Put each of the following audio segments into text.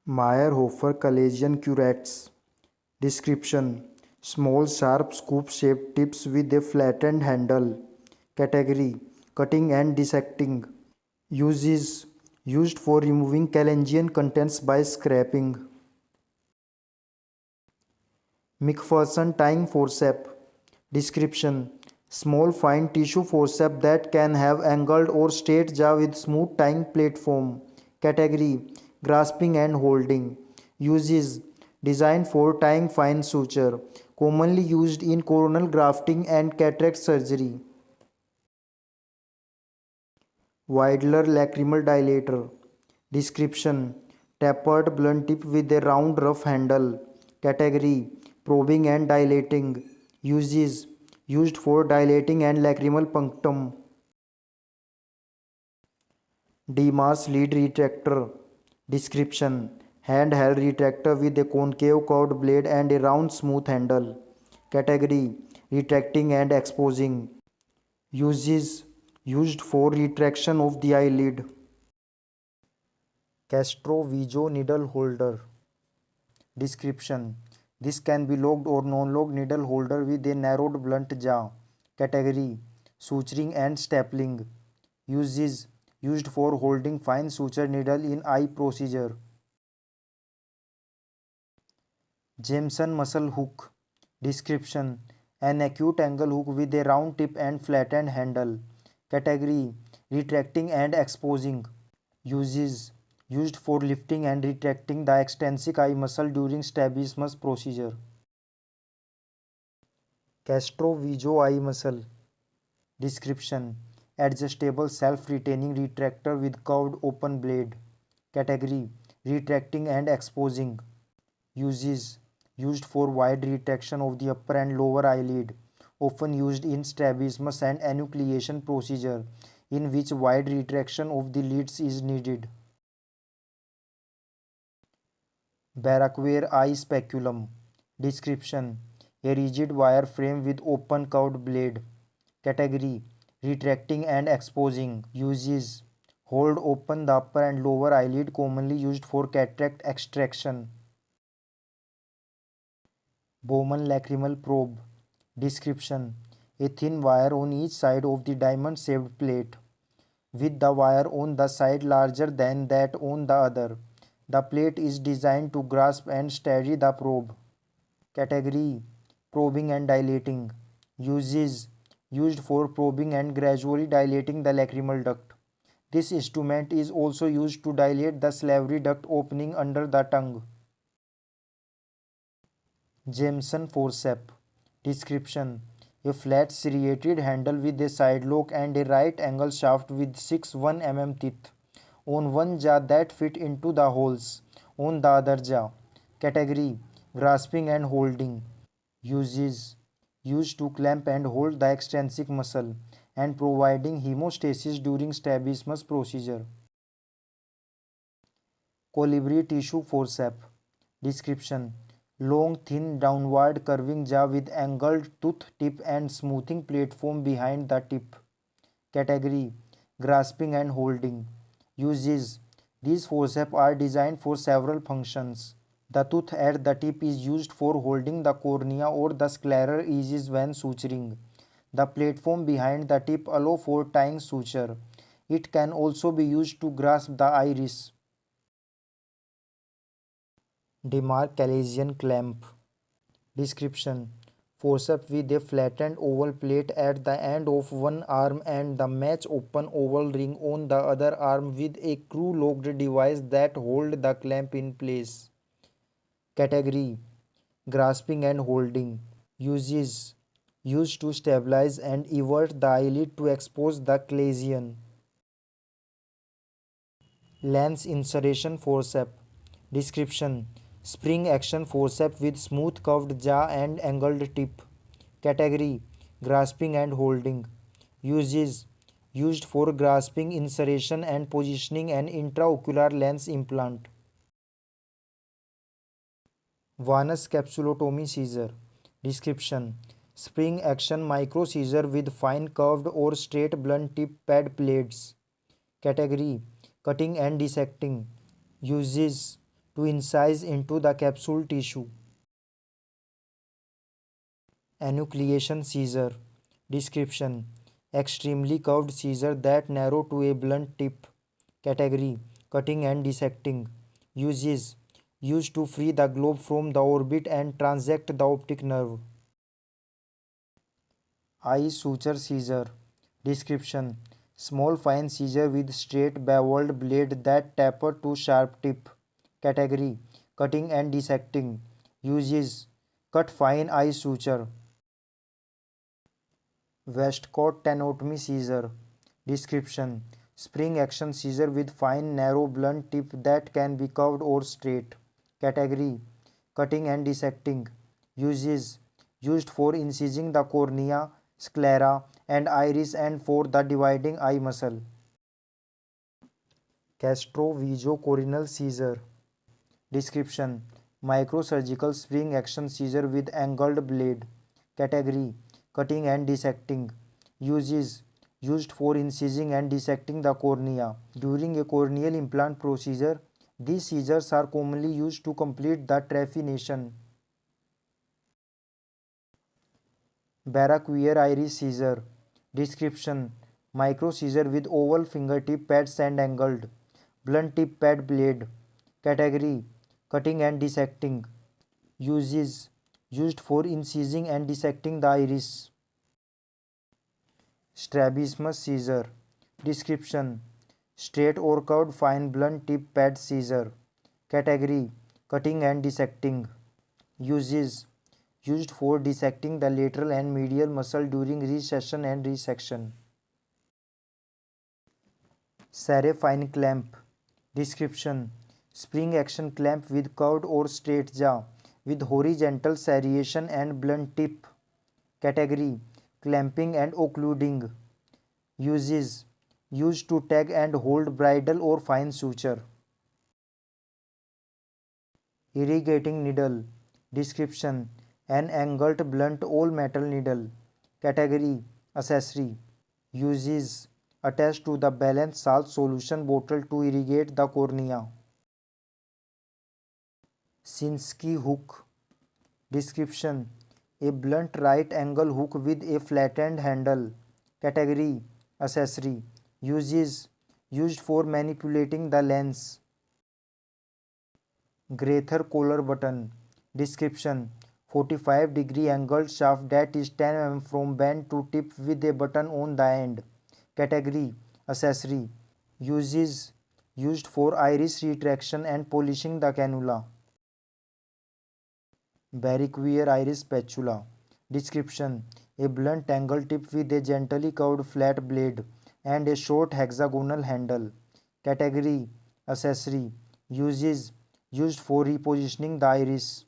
Meyerhofer collision curettes. Description: small sharp scoop shaped tips with a flattened handle. Category: cutting and dissecting. Uses: used for removing Calengian contents by scraping. McPherson tying forceps. Description: small fine tissue forceps that can have angled or straight jaw with smooth tying platform. Category: grasping and holding. Uses: designed for tying fine suture, commonly used in coronal grafting and cataract surgery. Widler lacrimal dilator. Description: tapered blunt tip with a round rough handle. Category: probing and dilating. Uses: used for dilating and lacrimal punctum. DeMars lead retractor. Description: handheld retractor with a concave curved blade and a round smooth handle. Category: retracting and exposing. Uses: used for retraction of the eyelid. Castro-Vizzo needle holder. Description: this can be locked or non-locked needle holder with a narrowed blunt jaw. Category: suturing and stapling. Uses: used for holding fine suture needle in eye procedure. Jameson muscle hook. Description: an acute angle hook with a round tip and flattened handle. Category: retracting and exposing. Uses: used for lifting and retracting the extrinsic eye muscle during strabismus procedure. Castro-Vizzo eye muscle. Description: adjustable self-retaining retractor with curved open blade. Category: retracting and exposing. Uses: used for wide retraction of the upper and lower eyelid, often used in strabismus and enucleation procedure in which wide retraction of the lids is needed. Barraquer eye speculum. Description: a rigid wire frame with open curved blade. Category: retracting and exposing. Uses: hold open the upper and lower eyelid, commonly used for cataract extraction. Bowman lacrimal probe. Description: a thin wire on each side of the diamond shaped plate, with the wire on the side larger than that on the other. The plate is designed to grasp and steady the probe. Category: probing and dilating. Uses: used for probing and gradually dilating the lacrimal duct. This instrument is also used to dilate the salivary duct opening under the tongue. Jameson forceps. Description: a flat serrated handle with a side lock and a right angle shaft with 6 1 mm teeth on one jaw that fit into the holes on the other jaw. Category: grasping and holding. Uses: used to clamp and hold the extrinsic muscle and providing hemostasis during strabismus procedure. Colibri tissue forceps. Description: long, thin, downward curving jaw with angled tooth tip and smoothing platform behind the tip. Category: grasping and holding. Uses: these forceps are designed for several functions. The tooth at the tip is used for holding the cornea or the scleral edges when suturing. The platform behind the tip allows for tying suture. It can also be used to grasp the iris. Demarcation clamp. Description: forceps with a flattened oval plate at the end of one arm and the match open oval ring on the other arm with a screw-locked device that hold the clamp in place. Category: grasping and holding. Uses: used to stabilize and invert the eyelid to expose the clesion. Lens insertion forceps. Description: spring action forceps with smooth curved jaw and angled tip. Category: grasping and holding. Uses: used for grasping insertion and positioning an intraocular lens implant. Venous capsulotomy scissor. Description: spring action micro scissor with fine curved or straight blunt tip pad blades. Category: cutting and dissecting. Uses: to incise into the capsule tissue. Enucleation scissor. Description: extremely curved scissor that narrow to a blunt tip. Category: cutting and dissecting. Uses: used to free the globe from the orbit and transect the optic nerve. Eye suture scissor. Description: small fine scissor with straight beveled blade that taper to sharp tip. Category: cutting and dissecting. Uses: cut fine eye suture. Westcott tenotomy scissor. Description: spring action scissor with fine narrow blunt tip that can be curved or straight. Category: cutting and dissecting. Uses: used for incising the cornea, sclera, and iris and for the dividing eye muscle. Castroviejo-coronal scissor. Description: microsurgical spring action scissor with angled blade. Category: cutting and dissecting. Uses: used for incising and dissecting the cornea. During a corneal implant procedure, these scissors are commonly used to complete the trephination. Barracuer iris scissor. Description: micro scissor with oval fingertip pads and angled, blunt tip pad blade. Category: cutting and dissecting. Uses: used for incising and dissecting the iris. Strabismus scissor. Description: straight or curved fine blunt tip pad scissor. Category: cutting and dissecting. Uses: used for dissecting the lateral and medial muscle during recession and resection. Serré-Fine clamp. Description: spring action clamp with curved or straight jaw with horizontal serration and blunt tip. Category: clamping and occluding. Uses: used to tag and hold bridle or fine suture. Irrigating needle. Description: an angled blunt all metal needle. Category: accessory. Uses: attached to the balanced salt solution bottle to irrigate the cornea. Sinskey hook. Description: a blunt right angle hook with a flattened handle. Category: accessory. Uses: used for manipulating the lens. Grather collar button. Description: 45-degree angled shaft that is 10 mm from bend to tip with a button on the end. Category: accessory. Uses: used for iris retraction and polishing the cannula. Barracuer iris spatula. Description: a blunt angle tip with a gently curved flat blade and a short hexagonal handle. Category: accessory. Uses: used for repositioning the iris.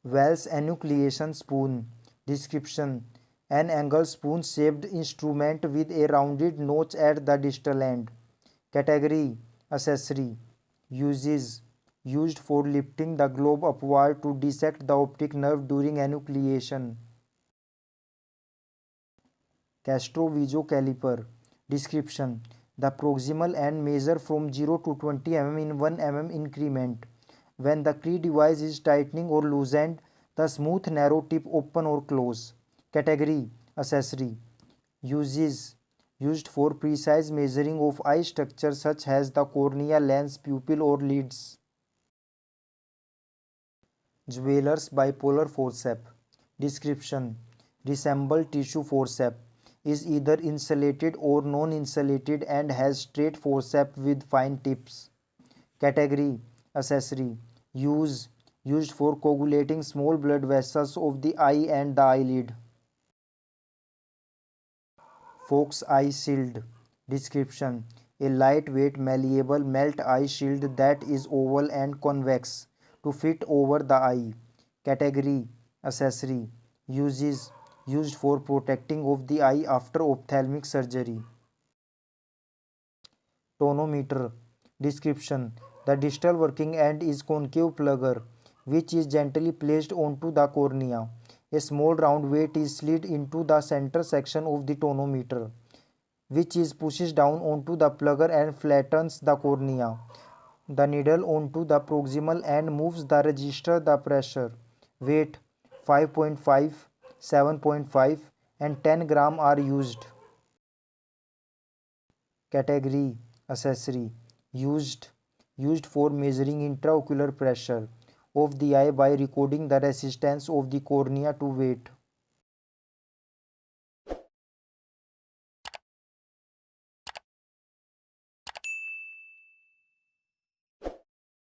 Wells enucleation spoon. Description: an angled spoon shaped instrument with a rounded notch at the distal end. Category: accessory. Uses: used for lifting the globe upward to dissect the optic nerve during enucleation. Castroviejo caliper. Description: the proximal end measure from 0 to 20 mm in 1 mm increment. When the key device is tightening or loosened, the smooth narrow tip open or close. Category: accessory. Uses: used for precise measuring of eye structure such as the cornea, lens, pupil or lids. Jeweller's bipolar forceps. Description: resemble tissue forceps, is either insulated or non-insulated and has straight forceps with fine tips. Category: accessory. Used for coagulating small blood vessels of the eye and the eyelid. Fox eye shield. Description: a lightweight malleable melt eye shield that is oval and convex to fit over the eye. Category: accessory. Uses: used for protecting of the eye after ophthalmic surgery. Tonometer. Description: the distal working end is concave plugger which is gently placed onto the cornea. A small round weight is slid into the center section of the tonometer, which is pushed down onto the plugger and flattens the cornea. the needle onto the proximal and moves the register the pressure. Weight 5.5, 7.5 and 10 gram are used. Category accessory used for measuring intraocular pressure of the eye by recording the resistance of the cornea to weight.